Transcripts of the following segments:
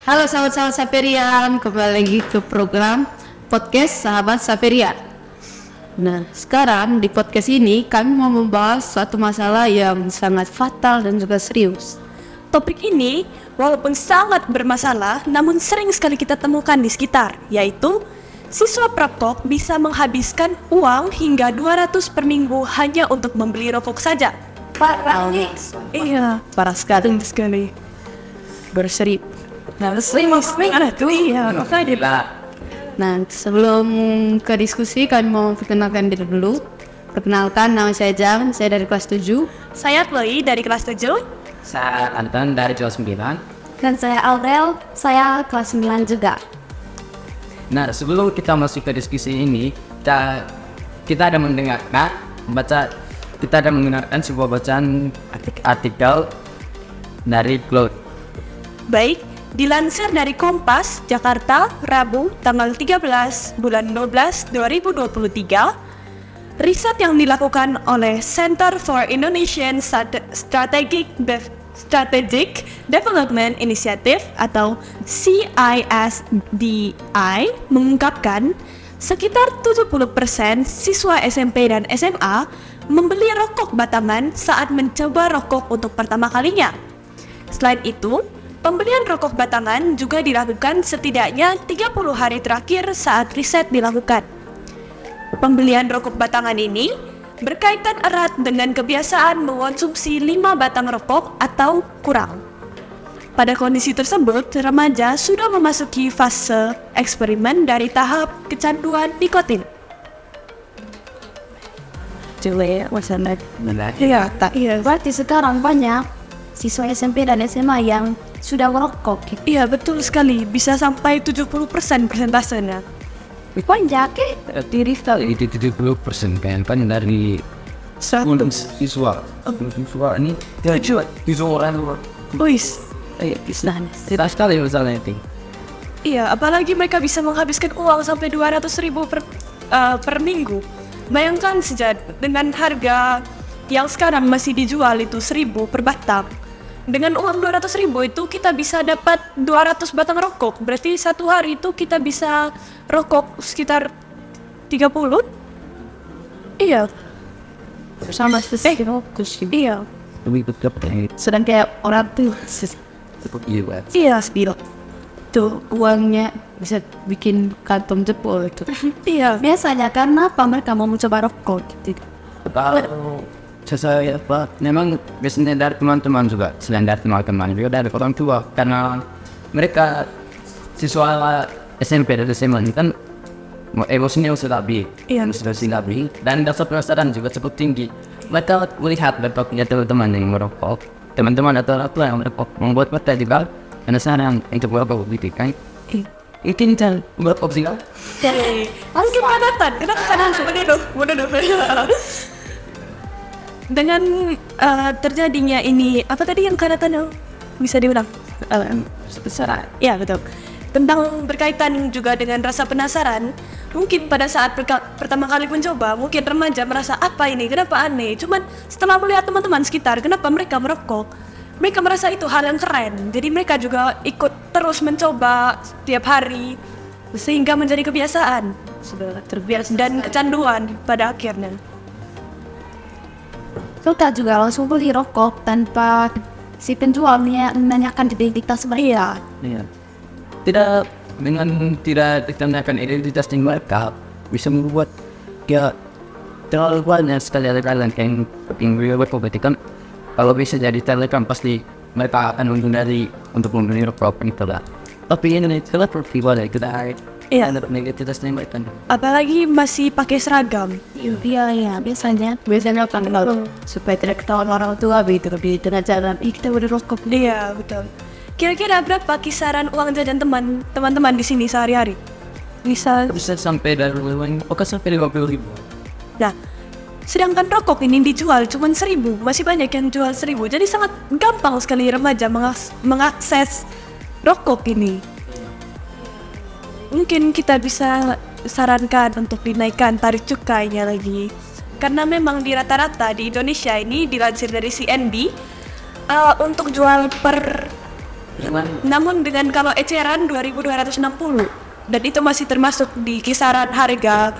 Halo sahabat-sahabat Saperian, kembali lagi ke program podcast Sahabat Saperian. Nah, sekarang di podcast ini kami mau membahas suatu masalah yang sangat fatal dan juga serius. Topik ini walaupun sangat bermasalah, namun sering sekali kita temukan di sekitar, yaitu siswa perokok bisa menghabiskan uang hingga 200 per minggu hanya untuk membeli rokok saja. Parah nih. Iya, parah sekali. Berseri. Nah, ada tuh iya. Nah, sebelum ke diskusi kami mau perkenalkan diri dulu. Perkenalkan, nama saya Jam, saya dari kelas 7. Saya Chloe dari kelas 7. Saya Anton dari kelas 9. Dan saya Aurel, saya kelas 9 juga. Nah, sebelum kita masuk ke diskusi ini, kita ada mendengarkan sebuah bacaan artikel dari Claude. Baik, dilansir dari Kompas, Jakarta, Rabu, tanggal 13 bulan 12 2023, riset yang dilakukan oleh Center for Indonesian Strategic Development Initiative atau CISDI mengungkapkan sekitar 70% siswa SMP dan SMA membeli rokok batangan saat mencoba rokok untuk pertama kalinya. Selain itu, pembelian rokok batangan juga dilakukan setidaknya 30 hari terakhir saat riset dilakukan. Pembelian rokok batangan ini berkaitan erat dengan kebiasaan mengonsumsi 5 batang rokok atau kurang. Pada kondisi tersebut, remaja sudah memasuki fase eksperimen dari tahap kecanduan nikotin. Berarti sekarang banyak siswa SMP dan SMA yang sudah merokok. Iya, betul sekali. Bisa sampai 70% persentasenya. Banyak Tiri sekali itu 70% kan dari siswa ini siswa orang Uis. tidak sekali misalnya itu. Iya, apalagi mereka bisa menghabiskan uang sampai 200.000 per minggu. Bayangkan saja dengan harga yang sekarang masih dijual itu 1.000 per batang. Dengan uang 200.000 itu kita bisa dapat 200 batang rokok. Berarti satu hari itu kita bisa rokok sekitar 30. Iya. Sama seperti Iya. Lebih betul. sedang kayak orang tuh Iya, Spiro. tuh uangnya bisa bikin kantong jebol itu. Iya. biasanya karena apa mereka mau mencoba rokok gitu. Saya memang biasanya dari teman-teman juga, selain dari teman-teman juga dari orang tua, karena mereka siswa SMP dan SMA ini kan emosinya sudah lebih, dan rasa penasaran juga cukup tinggi. Mereka melihat laptopnya teman-teman yang merokok, teman-teman atau orang tua yang merokok, membuat mereka juga penasaran untuk merokok gitu kan. Itu kan merokok sih kan? Harus kepadatan. Dengan terjadinya ini, apa tadi yang Kanatano bisa diulang? Ya, betul. Tentang berkaitan juga dengan rasa penasaran, mungkin pada saat pertama kali mencoba, mungkin remaja merasa apa ini, kenapa aneh. Cuman setelah melihat teman-teman sekitar, kenapa mereka merokok, mereka merasa itu hal yang keren. Jadi mereka juga ikut terus mencoba setiap hari, sehingga menjadi kebiasaan. Sudah terbiasa dan kecanduan pada akhirnya. Kita juga langsung beli rokok tanpa si penjualnya menanyakan identitas mereka. Iya. Tidak ditanyakan identitas mereka bisa membuat ya terlalu banyak sekali orang yang berokok kan. Kalau bisa jadi telegram pasti mereka akan menghindari untuk membeli rokok itu lah. Tapi ini adalah pribadi kita. Iya. Identitasnya mereka. Apalagi masih pakai seragam. Iya, biasanya Biasanya kan supaya tidak ketahuan orang tua begitu lebih dengan jalan kita udah rokok. Iya, betul. Kira-kira berapa kisaran uang jajan teman-teman di sini sehari-hari? Bisa sampai dari sampai 50.000. Nah, sedangkan rokok ini dijual cuma 1.000, masih banyak yang jual 1.000. Jadi sangat gampang sekali remaja mengakses rokok ini. Mungkin kita bisa sarankan untuk dinaikkan tarif cukainya lagi. Karena memang di rata-rata di Indonesia ini dilansir dari CNB, untuk jual per Namun dengan kalau eceran 2.260 dan itu masih termasuk di kisaran harga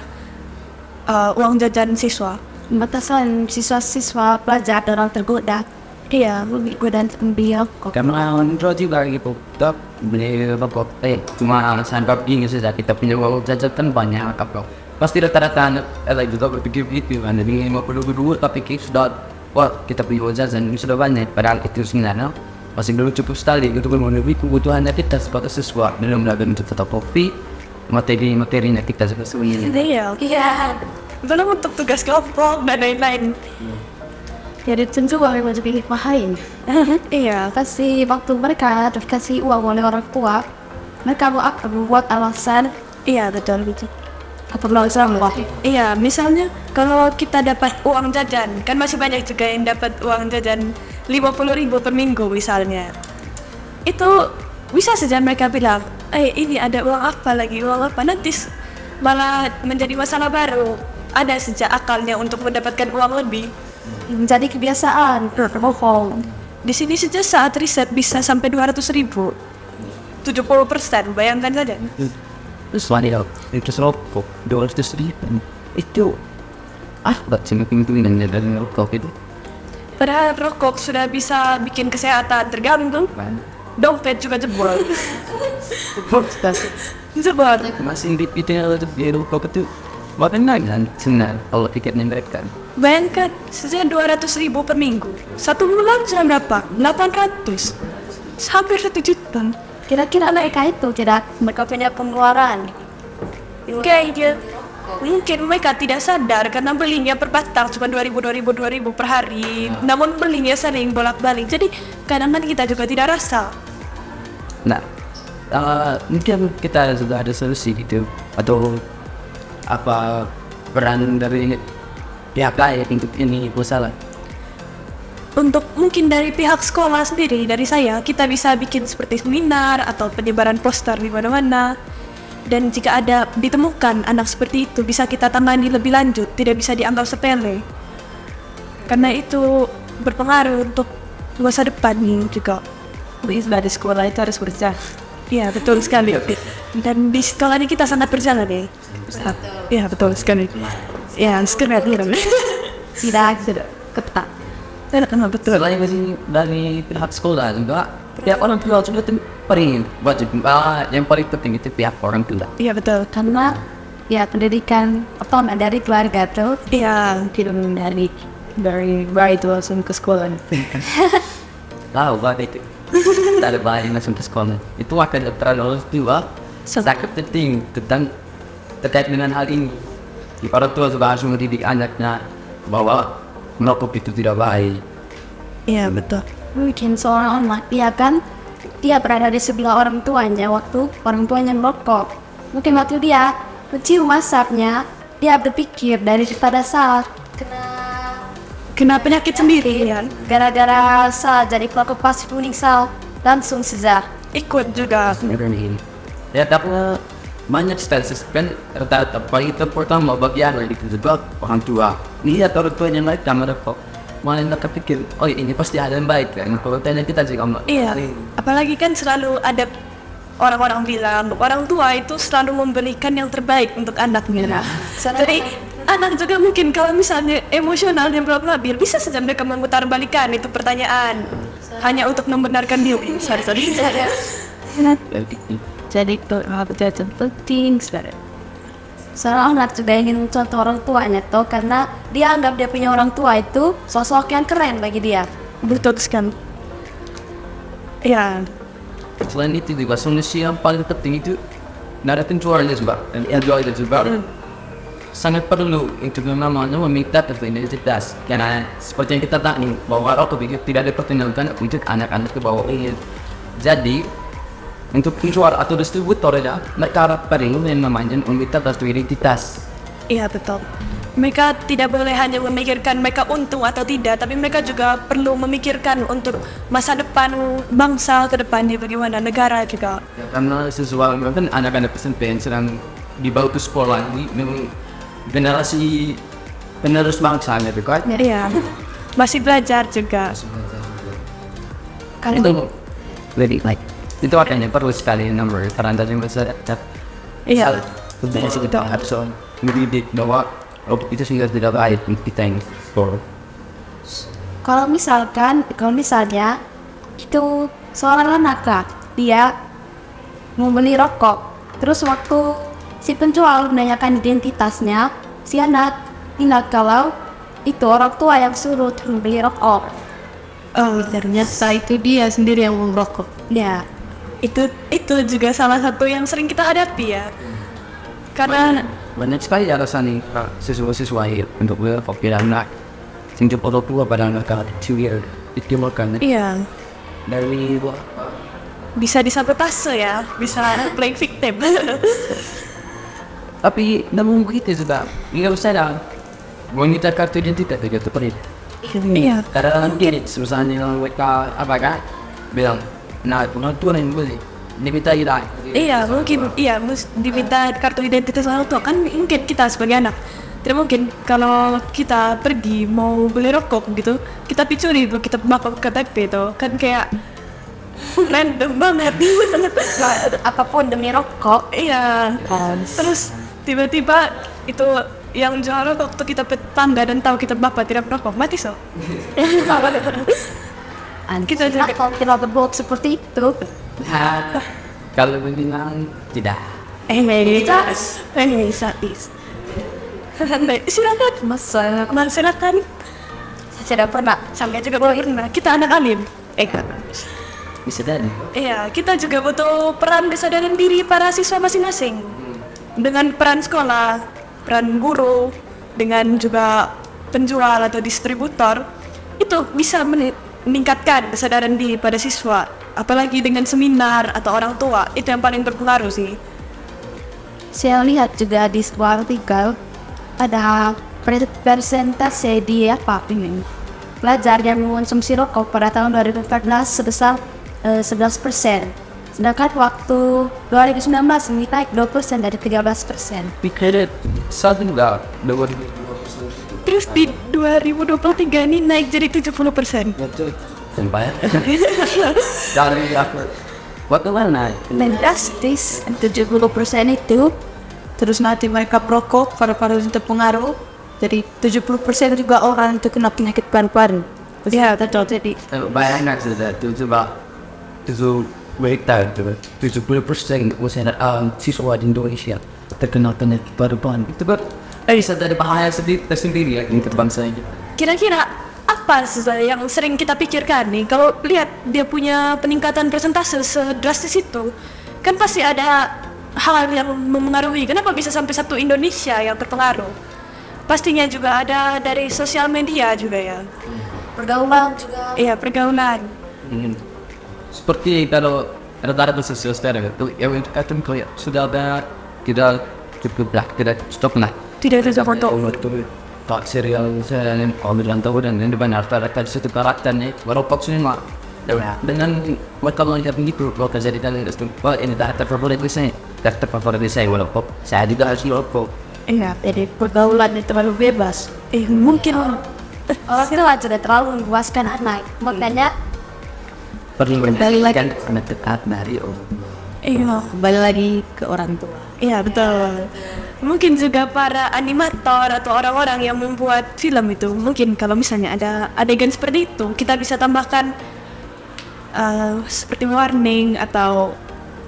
uang jajan siswa. Batasan siswa-siswa pelajar orang tergoda. Iya, lebih goda beli rokok. Karena orang juga gitu, kita beli rokok, cuma sanggap gini saja kita punya uang jajan kan banyak apa. Pasti rata-rata anak juga berpikir gitu kan, jadi 52 tapi sudah, wah kita punya uang jajan ini sudah banyak, padahal itu sebenarnya masih belum cukup sekali untuk memenuhi kebutuhannya kita sebagai siswa dalam belajar untuk tetap kopi, materinya kita sebenarnya. Iya. Belum untuk tugas kelompok dan lain-lain. Jadi tentu orang wajib mahain. Iya. Kasih waktu mereka, dikasih uang oleh orang tua. Mereka mau akan membuat alasan. Iya betul. Atau alasan wah. Iya, misalnya kalau kita dapat uang jajan, kan masih banyak juga yang dapat uang jajan 50.000 per minggu misalnya. Itu bisa saja mereka bilang, ini ada uang apa nanti malah menjadi masalah baru. Ada sejak akalnya untuk mendapatkan uang lebih. Menjadi kebiasaan berbohong. Di sini saja saat riset bisa sampai 200.000. 70%, bayangkan saja. Terus wanita itu rokok 200.000 itu nggak cuma pintunya dari rokok itu. Padahal rokok sudah bisa bikin kesehatan terganggu. Dompet juga jebol. Jebol. Masih dipitnya di rokok itu. Makanya kan sebenarnya kalau tiketnya mereka. Bayangkan saja 200.000 per minggu. 1 bulan sudah berapa? 800. Hampir 1 juta. Kira-kira mereka itu tidak mereka punya pengeluaran. Kayaknya mungkin mereka tidak sadar karena belinya per batang cuma 2.000 per hari. Namun belinya sering bolak-balik. Jadi kadang-kadang kita juga tidak rasa. Nah, mungkin kita sudah ada solusi gitu atau apa peran dari pihak lain untuk ini masalah. Untuk mungkin dari pihak sekolah sendiri, dari saya, kita bisa bikin seperti seminar atau penyebaran poster di mana-mana. Dan jika ada ditemukan anak seperti itu, bisa kita tangani lebih lanjut, tidak bisa dianggap sepele. Karena itu berpengaruh untuk masa depan juga. Dari sekolah itu harus berjalan. Iya, betul sekali. Dan di sekolah ini kita sangat berjalan ya. Iya, betul sekali. Ya, sekarang Tidak ketat. Betul. Selain dari pihak sekolah juga, pihak orang tua juga itu paling wajib. Yang paling penting itu pihak orang tua. Iya, betul. Karena ya pendidikan pertama dari keluarga tuh Iya. Tidak dari bayi itu langsung ke sekolah. Tahu banget itu. Dari bayi langsung ke sekolah. Itu akan terlalu tua. Sangat penting tentang terkait dengan hal ini. Orang tua juga harus mendidik anaknya bahwa merokok itu tidak baik. Iya, betul. mungkin seorang anak dia kan dia berada di sebelah orang tuanya waktu orang tuanya merokok. Mungkin waktu dia mencium asapnya dia berpikir daripada saat Kena penyakit sendiri ya. gara-gara saat jadi pelaku pasif meninggal langsung saja. Ikut juga. Ya tapi banyak status kan rata-rata paling pertama bagian itu juga orang tua. Lihat orang tua yang lain kamar kok. Malah mereka pikir, oh ini pasti ada yang baik kan. Kalau tanya kita sih kamu. Iya. Apalagi kan selalu ada orang-orang bilang orang tua itu selalu memberikan yang terbaik untuk anaknya. Jadi anak juga mungkin kalau misalnya emosional dan belum labil bisa saja mereka memutarbalikan itu pertanyaan hanya untuk membenarkan diri. Sorry. Jadi itu penting sebenarnya. Seorang anak juga ingin contoh orang tuanya tuh karena dia anggap dia punya orang tua itu sosok yang keren bagi dia. Betul sekali. Ya, Selain itu juga solusi yang paling penting itu nada penjualannya juga dan enjoy juga sangat perlu untuk namanya meminta identitas karena seperti yang kita tahu bahwa rokok itu tidak diperkenalkan untuk anak-anak ke bawah ini. Jadi untuk penjual atau distributor ya mereka perlu yang namanya meminta identitas. iya betul. Mereka tidak boleh hanya memikirkan mereka untung atau tidak, tapi mereka juga perlu memikirkan untuk masa depan bangsa ke depannya bagaimana negara juga. Ya, karena sesuatu kan anak-anak SMP yang sedang dibawa ke sekolah ini memang generasi penerus bangsa gitu kan. Iya, masih belajar juga. Itu very like itu artinya perlu sekali nomor karena tadi besar Iya. Sebenarnya kita harus mendidik bahwa itu sehingga tidak baik kita yang for Kalau misalnya itu seorang anak Kak, dia mau beli rokok, terus waktu si penjual menanyakan identitasnya, si anak ingat kalau itu orang tua yang suruh beli rokok. Oh, ternyata itu dia sendiri yang merokok. Ya, Itu juga salah satu yang sering kita hadapi ya. Karena banyak sekali alasan nih siswa-siswa untuk berpikir anak sing cepat tua pada anak kecil ditimurkan iya dari bisa disabotase ya, bisa playing victim. tapi namun begitu sudah nggak usah dah wanita kartu identitas juga seperti itu. Iya. Karena nanti misalnya mereka apa kan bilang nah penonton yang boleh diminta tidak Iya, mungkin diminta kartu identitas orang tua kan mungkin kita sebagai anak. Tidak mungkin kalau kita pergi mau beli rokok gitu, kita picuri itu kita bawa KTP itu kan kayak random banget. apapun demi rokok. Iya. Terus tiba-tiba itu yang jual rokok tuh kita tetangga dan tahu kita bapak tidak merokok, mati so. Kita juga kalau kita berbuat seperti itu. nah, kalau bilang tidak Bisa. Silakan. Silakan. Saya tidak pernah Sampai juga pernah. Kita anak alim. bisa jadi Iya, kita juga butuh peran kesadaran diri para siswa masing-masing. Dengan peran sekolah, peran guru, dengan juga penjual atau distributor, itu bisa meningkatkan kesadaran diri pada siswa. Apalagi dengan seminar atau orang tua, itu yang paling berpengaruh sih. Saya lihat juga di sebuah artikel ada persentase di pelajar yang mengonsumsi rokok pada tahun 2014 sebesar 11%. Sedangkan waktu 2019 ini naik 2% dari 13%. pikir satu enggak Terus di 2023 ini naik jadi 70%. betul sampai dari aku waktu mana Dan drastis 70% itu. Terus nanti mereka merokok, paru-paru itu terpengaruh. Jadi 70% juga orang itu kena penyakit paru-paru. Ya, betul. Jadi bayangkan sudah itu coba itu berita 70% usia siswa di Indonesia terkena penyakit paru-paru itu kan bisa dari bahaya tersendiri ya untuk bangsa ini. kira-kira apa yang sering kita pikirkan nih kalau lihat dia punya peningkatan persentase sedrastis itu, kan pasti ada hal yang mempengaruhi. Kenapa bisa sampai satu Indonesia yang terpengaruh? Pastinya juga ada dari sosial media juga ya. Pergaulan juga. Iya, pergaulan. Seperti kalau rata-rata sosial media itu yang katakan kayak sudah ada tidak cukup lah tidak stop lah Tidak ada foto. tak serial saya kalau bilang tahu dan ini benar rata-rata satu karakternya walaupun semua dengan kalau lihat begitu kalau terjadi dalam itu ini data favorit saya walaupun saya juga harus walaupun Iya, jadi pergaulan itu terlalu bebas. Mungkin Orang tua sudah terlalu meluaskan anak. Makanya perlu Kembali lagi. kan mendekat dari iya. Kembali lagi ke orang tua. Iya, betul. Mungkin juga para animator atau orang-orang yang membuat film itu, mungkin kalau misalnya ada adegan seperti itu, kita bisa tambahkan seperti warning atau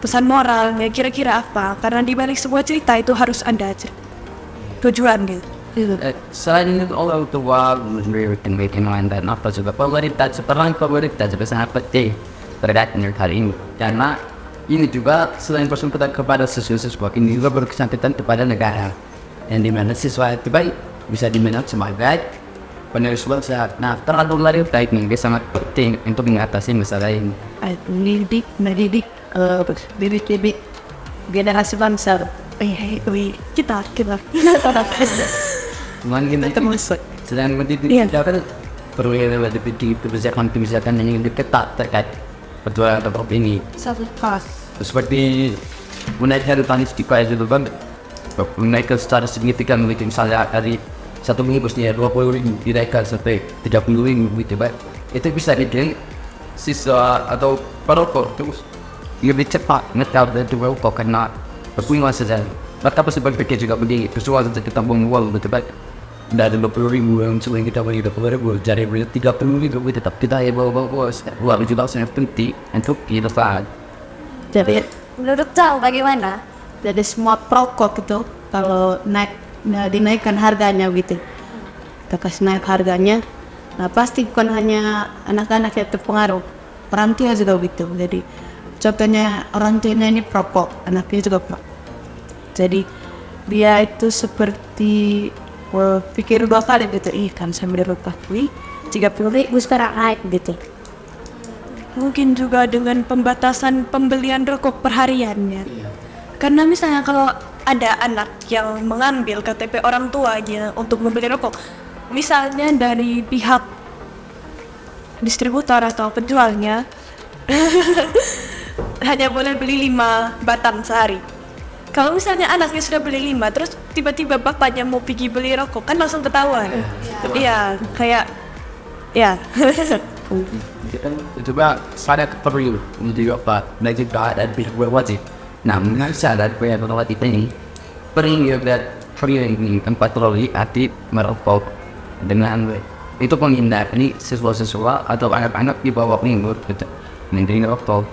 pesan moral ya, kira-kira apa, karena di balik sebuah cerita itu harus ada tujuan gitu. selain itu Allah tua memberikan bagian dan apa juga pemerintah seperang pemerintah juga sangat penting terkait dengan hal ini karena ini juga selain persempatan kepada siswa ini juga berkesantutan kepada negara yang dimana siswa itu baik bisa diminat sebagai penerus bangsa. Nah terlalu lari baik nih dia sangat penting untuk mengatasi masalah ini. Mendidik bibit-bibit generasi bangsa. Kita Mungkin itu sedang mendidik kita kan perlu lebih kebijakan yang lebih ketat terkait perjuangan atau ini. Satu pas. Seperti menaikkan tanis di kaya itu kan menaikkan secara signifikan begitu misalnya dari 1 minggu pastinya 20.000 dinaikkan sampai 30.000 gitu, itu bisa bikin siswa atau perokok terus lebih cepat ngetar dari rokok karena berpengaruh saja. Maka pas berpikir juga begini, sesuatu yang kita buang betul dari 20.000 yang sering kita beli 20.000 jadi 30.000 tetap kita bawa luar juga sangat penting untuk kita. Jadi Menurut kau bagaimana? jadi semua perokok itu kalau dinaikkan harganya gitu, kita kasih naik harganya, nah pasti bukan hanya anak-anak yang terpengaruh, orang tua juga gitu. Jadi contohnya orang tuanya ini perokok, anaknya juga perokok. Jadi dia itu seperti pikir 2 kali gitu, kan saya beli rokok, 30.000 sekarang naik gitu. Mungkin juga dengan pembatasan pembelian rokok perhariannya. Karena misalnya kalau ada anak yang mengambil KTP orang tuanya untuk membeli rokok, misalnya dari pihak distributor atau penjualnya, hanya boleh beli 5 batang sehari. Kalau misalnya anaknya sudah beli 5, terus tiba-tiba bapaknya mau pergi beli rokok, kan langsung ketahuan. Iya, kayak, ya. Coba pada perlu untuk apa? Nanti ada wajib. Nah, mengasah dari yang wajib ini perlu ini tempat terlalu hati merokok dengan itu menghindar ini sesuatu atau anak-anak di bawah minggu gitu. Nanti rokok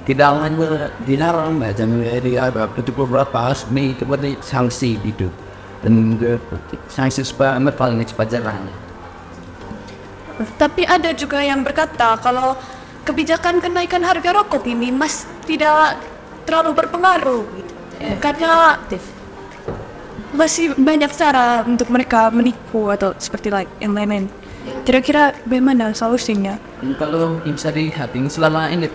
tidak hanya dilarang baca menjadi ada beberapa asmi seperti sanksi itu dan sanksi supaya paling cepat jalan. Tapi ada juga yang berkata kalau kebijakan kenaikan harga rokok ini tidak terlalu berpengaruh gitu. Karena masih banyak cara untuk mereka menipu atau seperti yang lain-lain. Kira-kira bagaimana solusinya? Kalau bisa dilihat ini selama ini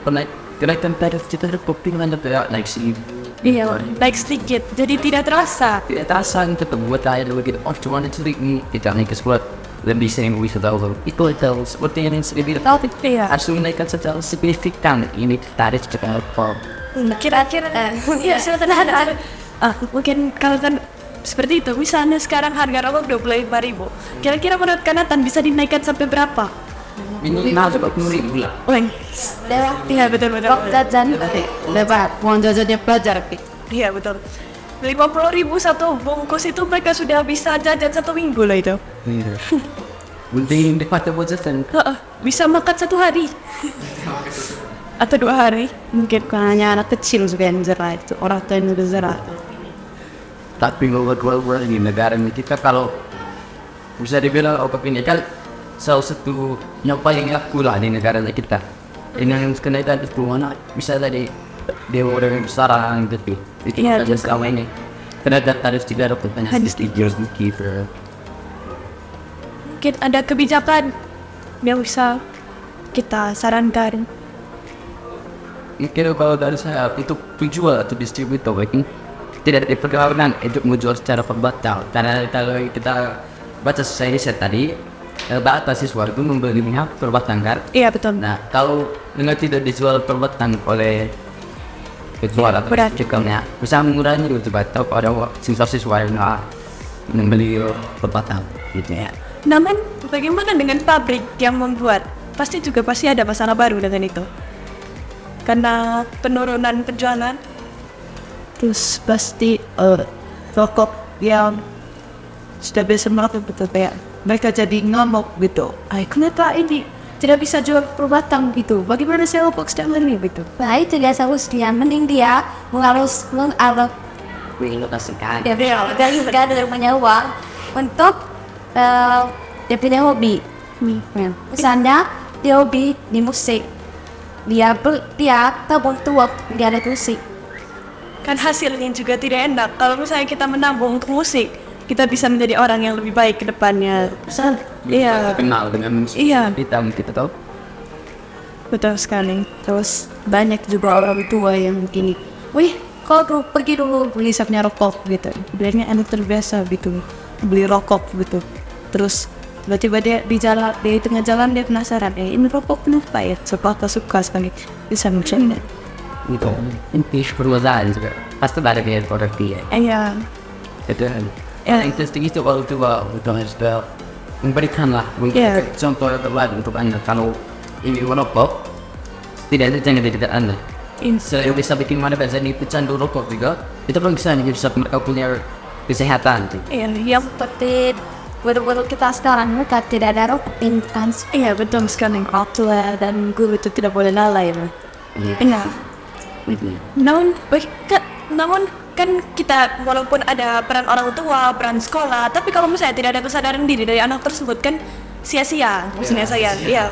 kenaikan tarif kita kopi dengan naik sedikit. Iya, naik sedikit, jadi tidak terasa. Tidak terasa kita buat air lebih cuma sedikit kita naik ke sekolah lebih sering wisata itu seperti yang sering tahu Iya. harus menaikkan secara signifikan ini tarif cepat Kira-kira, ya sederhana. Mungkin kalau kan seperti itu, misalnya sekarang harga rokok 25.000, kira-kira menurut Kanatan bisa dinaikkan sampai berapa? minimal 40.000 lah. Lewat Iya betul. jajan. Lewat uang jajannya pelajar. Iya betul. 50.000 satu bungkus itu mereka sudah bisa jajan 1 minggu lah itu. Mending dekat buat jajan. Bisa makan 1 hari atau 2 hari. Mungkin bukan hanya anak kecil juga yang zera itu, orang tua yang udah zera. Tapi kalau di negara kita kalau bisa dibilang obat ini kan salah satu yang paling aku lah di negara kita. Dengan kenaikan itu mana bisa tadi dia orang sarang gitu. Itu Iya, aja selama ini. Kenaikan tarif juga ada pertanyaan sedikit kita. Mungkin ada kebijakan yang bisa kita sarankan. Mungkin kalau dari saya itu penjual atau distributor ini tidak diperkenalkan untuk menjual secara pembatal. Karena kalau kita baca saya tadi batas siswa itu membelinya per batang kan? Iya betul. Nah kalau dengan tidak dijual per batang oleh penjual atau cekalnya bisa mengurangi itu batang pada siswa-siswa yang membeli per batang gitu ya. Namun bagaimana dengan pabrik yang membuat? Pasti ada masalah baru dengan itu. Karena penurunan penjualan. Terus pasti rokok yang sudah biasa melakukan betul kayak mereka jadi ngamuk gitu. Kenapa ini tidak bisa jual per batang gitu? Bagaimana saya rokok sedang ini gitu? Nah itu dia solusinya. Mending dia harus Menginovasikan. dia dari punya uang untuk dia punya hobi. Misalnya dia hobi di musik. Dia tabung tua dia ada musik. Kan hasilnya juga tidak enak. Kalau misalnya kita menabung untuk musik, kita bisa menjadi orang yang lebih baik ke depannya. Iya. Kenal dengan musik. Iya. Kita tahu. Betul sekali. Terus banyak juga orang tua yang begini, wih kalau pergi dulu beli sapnya rokok gitu. Biasanya anak terbiasa gitu beli rokok gitu. Terus tiba-tiba dia di tengah jalan dia penasaran, ini rokok kenapa ya? Suka sekali bisa mencari. Itu intish perluasan juga pasti ada yang produk dia. Iya. Itu yang interesting itu kalau tua udah memberikanlah contoh yang terbaik untuk anda kalau ini merokok setidaknya jangan tidak anda. Saya bisa bikin mana bahasa ini pecandu rokok juga. Itu pun bisa mereka punya kesehatan. Iya, yang Seperti guru-guru kita sekarang mereka tidak ada rokok intens. iya betul sekali. tua dan guru itu tidak boleh lalai. Iya. Namun kan kita walaupun ada peran orang tua, peran sekolah, tapi kalau misalnya tidak ada kesadaran diri dari anak tersebut kan sia-sia maksudnya saya. Iya.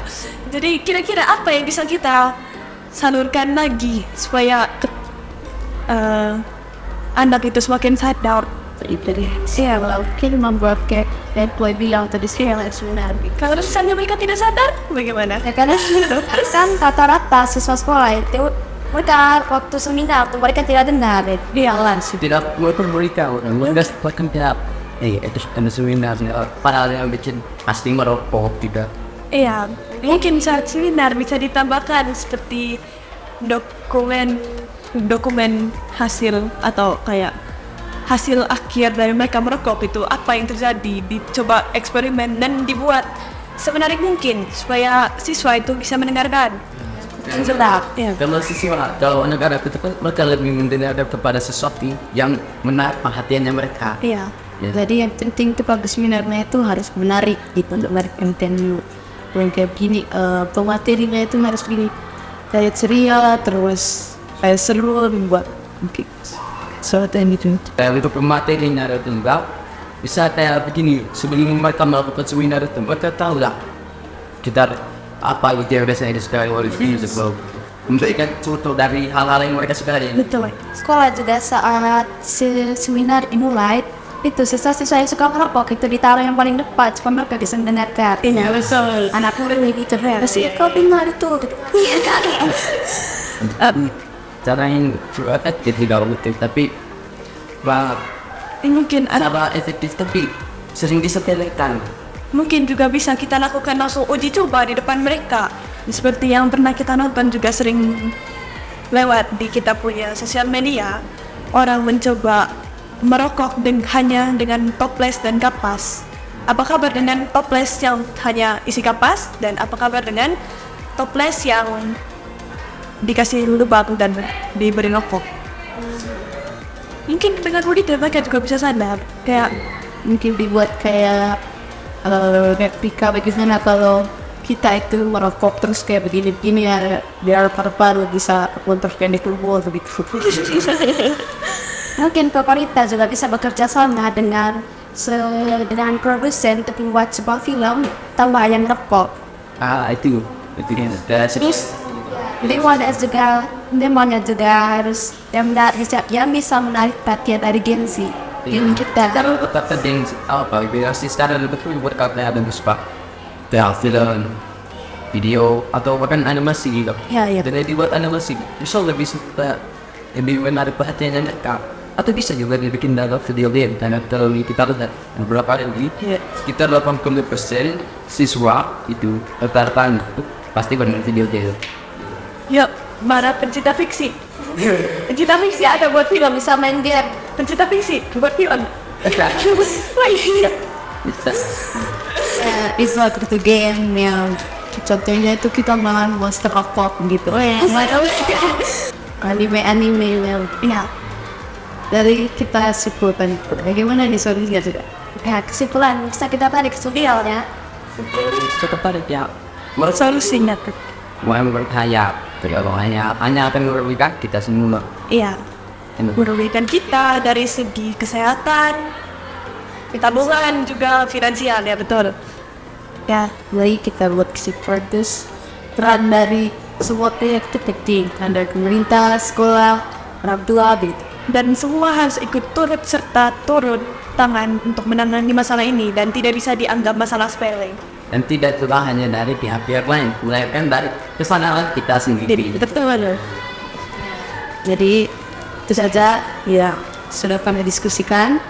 Jadi kira-kira apa yang bisa kita salurkan lagi supaya anak itu semakin sadar? Iya, mungkin membuat kayak Boy bilang tadi sih yang sebenarnya. Kalau misalnya mereka tidak sadar, bagaimana? Ya karena kan rata-rata siswa sekolah itu mereka waktu seminar tuh mereka tidak dengar. Iya. Tidak mereka mereka bahkan tidak. Itu kan seminar padahal yang bikin pasti merokok tidak. Iya, mungkin saat seminar bisa ditambahkan seperti dokumen hasil atau kayak hasil akhir dari mereka merokok itu apa yang terjadi, dicoba eksperimen dan dibuat semenarik mungkin supaya siswa itu bisa mendengarkan. Sedap. Ya. Kalau siswa, kalau anak-anak itu kan mereka lebih mendengar kepada sesuatu yang menarik perhatiannya mereka. Iya. Ya. Jadi yang penting itu pada seminarnya itu harus menarik gitu untuk menarik konten dulu. Yang kayak begini, pematerinya itu harus begini kayak ceria, terus kayak seru, membuat sesuatu yang gitu. Kalau itu pematerinya ada tunggal, bisa kayak begini, sebelum mereka melakukan seminar itu, mereka tahu lah kita apa itu yang biasanya disukai oleh sebelum memberikan contoh dari hal-hal yang mereka sukai. Betul. Sekolah juga saat seminar dimulai itu siswa-siswa yang suka merokok itu ditaruh yang paling depan supaya mereka bisa mendengarkan. Iya, betul. Anak murid gitu pasti kau dengar itu. Iya kali. Cara yang tidak efektif, tapi Mungkin cara efektif tapi sering disepelekan. mungkin juga bisa kita lakukan langsung uji coba di depan mereka. Seperti yang pernah kita nonton juga sering lewat di kita punya sosial media, orang mencoba merokok hanya dengan toples dan kapas. Apa kabar dengan toples yang hanya isi kapas dan apa kabar dengan toples yang dikasih lubang dan diberi rokok? Mungkin dengan begitu mereka juga bisa sadar. Kayak Mungkin dibuat kayak replika bagaimana kalau kita itu merokok terus kayak begini-begini ya, biar paru-paru bisa kontrol di tubuh begitu. Mungkin pemerintah juga bisa bekerja sama dengan produsen untuk membuat sebuah film tambahan rokok. Itu Terus demanya juga harus yang bisa menarik perhatian dari Gen Z. Yang kita tetap yang apa biar sih sekarang betul buat karya ada musbah film video atau bahkan animasi gitu. ya. Dan dibuat animasi bisa lebih suka lebih menarik perhatiannya mereka, atau bisa juga dibikin dalam video game. Dan kalau kita lihat beberapa kali sekitar 80% siswa itu rata-rata itu pasti bermain video game. Yuk, para pencinta fiksi. Pencinta fiksi ada buat film, bisa main game. Pencinta fiksi buat film. Bisa itu game yang contohnya itu kita main monster of pop gitu. Anime yang Ya, dari kita simpulkan bagaimana nih solusinya juga. ya, kesimpulan bisa kita tarik studialnya. Cukup pada ya solusinya tuh. mau berkaya, kalau hanya akan merugikan kita semua. Iya, merugikan kita dari segi kesehatan, tabungan juga finansial ya betul. Ya, jadi kita buat seperti peran dari semua pihak itu penting, ada pemerintah, sekolah, orang tua, gitu. Dan semua harus ikut turut serta turun tangan untuk menangani masalah ini dan tidak bisa dianggap masalah sepele. Dan tidak cuma hanya dari pihak-pihak lain, melainkan dari kesadaran kita sendiri. Betul. Jadi itu saja ya sudah kami diskusikan.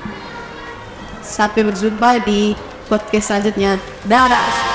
Sampai berjumpa di podcast selanjutnya. Dadah.